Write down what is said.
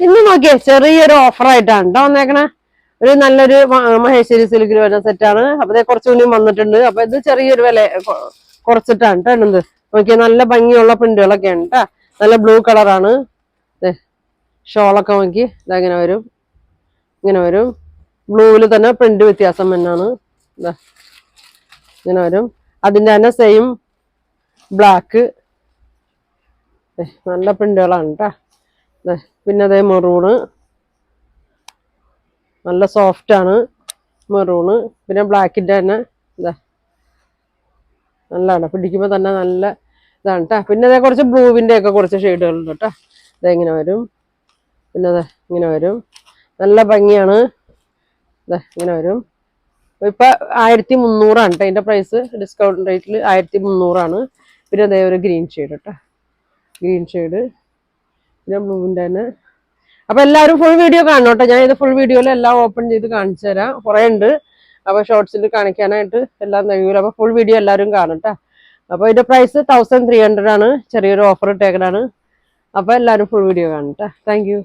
ഇന്ന് നോക്കിയേ ചെറിയൊരു ഓഫർ ആയിട്ടാണ് കേട്ടോ വന്നേക്കണേ. ഒരു നല്ലൊരു മഹേശ്വരി സിൽക്കിൽ വരുന്ന സെറ്റാണ്. അപ്പൊ കുറച്ചു മുന്നേ വന്നിട്ടുണ്ട്. അപ്പൊ ഇത് ചെറിയൊരു വില കുറച്ചിട്ടാണ് കേട്ടോ ഇടുന്നത്. നോക്കിയാൽ നല്ല ഭംഗിയുള്ള പ്രിന്റുകളൊക്കെയാണ് കേട്ടോ. നല്ല ബ്ലൂ കളറാണ്. ഷോളൊക്കെ നോക്കി ഇതങ്ങനെ വരും, ഇങ്ങനെ വരും. ബ്ലൂവിൽ തന്നെ പ്രിന്റ് വ്യത്യാസം തന്നെയാണ്. ഇതാ ഇങ്ങനെ വരും. അതിന്റെ തന്നെ സെയിം ബ്ലാക്ക്. നല്ല പ്രിന്റുകളാണ് കേട്ടോ. പിന്നെ അതേ മെറൂണ്, നല്ല സോഫ്റ്റ് ആണ് മെറൂണ്. പിന്നെ ബ്ലാക്കിന്റെ തന്നെ ഇതാ നല്ലതാണ്, പിടിക്കുമ്പോ തന്നെ നല്ല ഇതാണ് കേട്ടോ. പിന്നെ അതേ കുറച്ച് ബ്ലൂവിന്റെ ഒക്കെ കുറച്ച് ഷെയ്ഡുകളുണ്ട് കേട്ടോ. ഇതെങ്ങനെ വരും, പിന്നെ അതെ ഇങ്ങനെ വരും. നല്ല ഭംഗിയാണ്. ഇങ്ങനെ വരും. ഇപ്പൊ 1300 കേട്ടോ അതിന്റെ പ്രൈസ്. ഡിസ്കൗണ്ട് റേറ്റിൽ 1300. പിന്നെ അതേ ഒരു ഗ്രീൻ ഷെയ്ഡ് കേട്ടോ, ഗ്രീൻ ഷെയ്ഡ്. പിന്നെ ബ്ലൂവിന്റെ തന്നെ. അപ്പൊ എല്ലാവരും ഫുൾ വീഡിയോ കാണണം കേട്ടോ. ഞാൻ ഇത് ഫുൾ വീഡിയോയിൽ എല്ലാം ഓപ്പൺ ചെയ്ത് കാണിച്ചു തരാം. കുറെ ഉണ്ട്. അപ്പൊ ഷോർട്സിൽ കാണിക്കാനായിട്ട് എല്ലാം കഴിയൂല. അപ്പൊ ഫുൾ വീഡിയോ എല്ലാവരും കാണും കേട്ടോ. അപ്പൊ ഇതിന്റെ പ്രൈസ് 1300 ആണ്. ചെറിയൊരു ഓഫർ ഇട്ടേക്കനാണ്. അപ്പൊ എല്ലാവരും ഫുൾ വീഡിയോ കാണും കേട്ടോ. Thank you.